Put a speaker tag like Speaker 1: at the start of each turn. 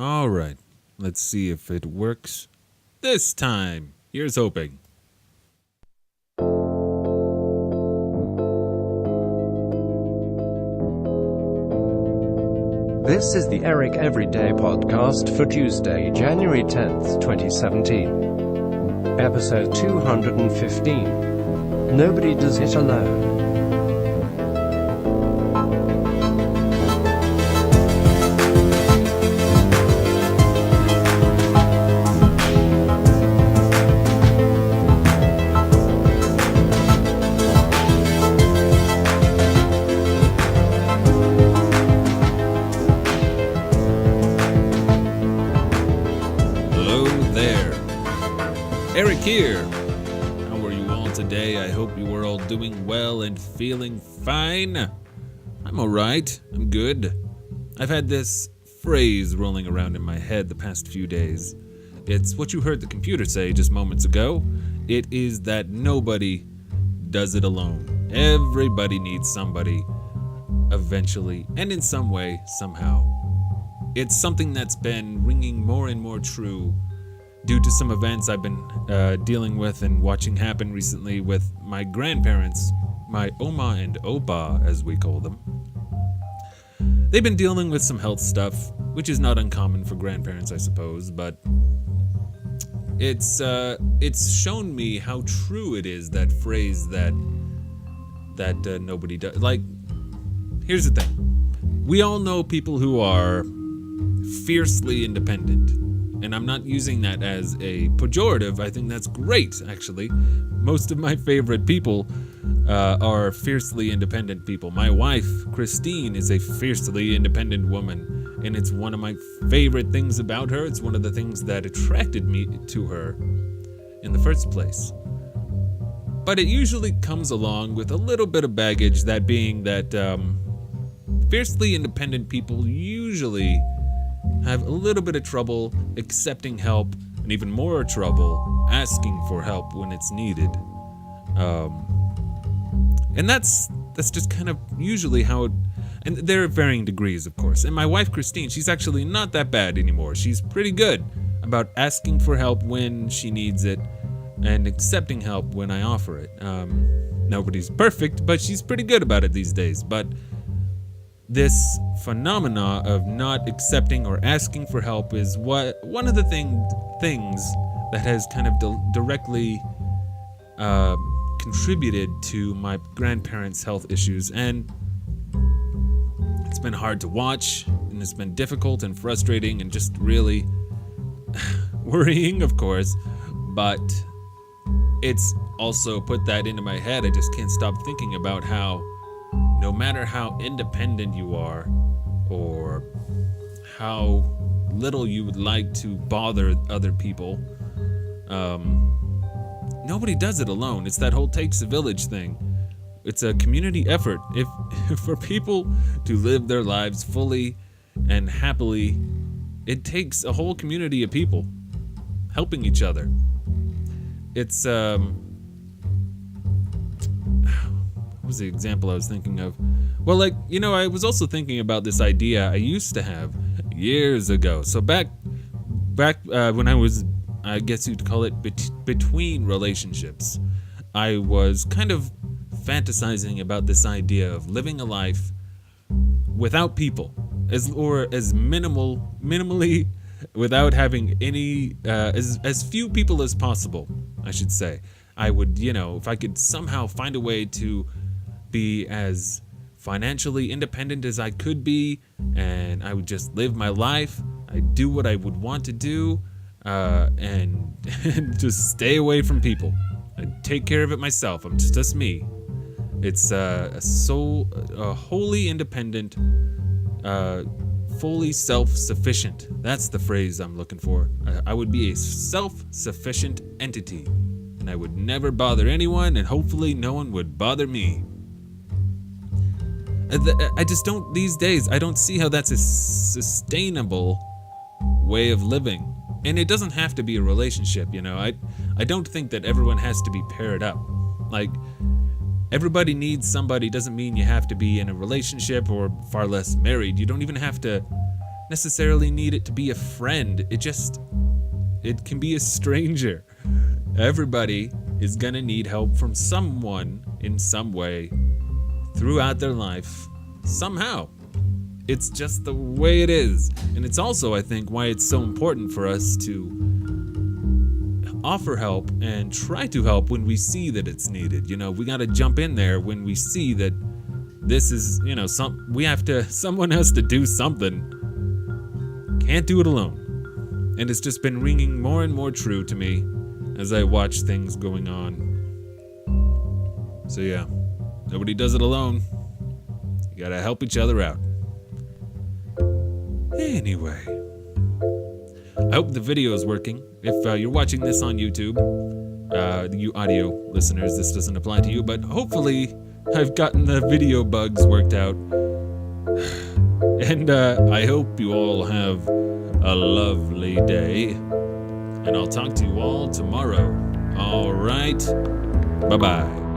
Speaker 1: All right, let's see if it works this time. Here's hoping.
Speaker 2: This is the Eric Everyday Podcast for Tuesday, January 10th, 2017. Episode 215. Nobody does it alone.
Speaker 1: Eric here. How are you all today? I hope you are all doing well and feeling fine. I'm alright. I'm good. I've had this phrase rolling around in my head the past few days. It's what you heard the computer say just moments ago. It is that nobody does it alone. Everybody needs somebody eventually and in some way, somehow. It's something that's been ringing more and more true due to some events I've been dealing with and watching happen recently with my grandparents, my Oma and Opa, as we call them. They've been dealing with some health stuff, which is not uncommon for grandparents, I suppose, but it's shown me how true it is, that phrase that nobody does. Like, here's the thing. We all know people who are fiercely independent. And I'm not using that as a pejorative. I think that's great, actually. Most of my favorite people are fiercely independent people. My wife, Christine, is a fiercely independent woman. And it's one of my favorite things about her. It's one of the things that attracted me to her in the first place. But it usually comes along with a little bit of baggage, that being that fiercely independent people usually have a little bit of trouble accepting help, and even more trouble asking for help when it's needed. And that's just kind of usually how it, and there are varying degrees, of course. And my wife, Christine, she's actually not that bad anymore. She's pretty good about asking for help when she needs it and accepting help when I offer it. Nobody's perfect, but she's pretty good about it these days. But this phenomena of not accepting or asking for help is one of the things that has kind of directly contributed to my grandparents' health issues, and it's been hard to watch, and it's been difficult and frustrating and just really worrying, of course, but it's also put that into my head. I just can't stop thinking about how no matter how independent you are, or how little you would like to bother other people, nobody does it alone. It's that whole takes a village thing. It's a community effort. If for people to live their lives fully and happily, it takes a whole community of people helping each other. It's what was the example I was thinking of? Well, I was also thinking about this idea I used to have years ago. So back when I was, I guess you'd call it between relationships, I was kind of fantasizing about this idea of living a life without people, as minimally, without having any, as few people as possible, I should say. I would, if I could somehow find a way to be as financially independent as I could be, and I would just live my life. I'd do what I would want to do, and just stay away from people. I'd take care of it myself. I'm just me. It's wholly independent, fully self-sufficient. That's the phrase I'm looking for. I would be a self-sufficient entity, and I would never bother anyone, and hopefully no one would bother me. I just don't, these days, I don't see how that's a sustainable way of living. And it doesn't have to be a relationship, I don't think that everyone has to be paired up. Like, everybody needs somebody doesn't mean you have to be in a relationship, or far less married. You don't even have to necessarily need it to be a friend. It can be a stranger. Everybody is gonna need help from someone in some way throughout their life, somehow. It's just the way it is. And it's also, I think, why it's so important for us to offer help and try to help when we see that it's needed. We gotta jump in there when we see that this is, someone has to do something. Can't do it alone. And it's just been ringing more and more true to me as I watch things going on. So yeah, nobody does it alone. You gotta help each other out. Anyway, I hope the video is working. If you're watching this on YouTube, you audio listeners, this doesn't apply to you, but hopefully I've gotten the video bugs worked out. And I hope you all have a lovely day. And I'll talk to you all tomorrow. All right. Bye-bye.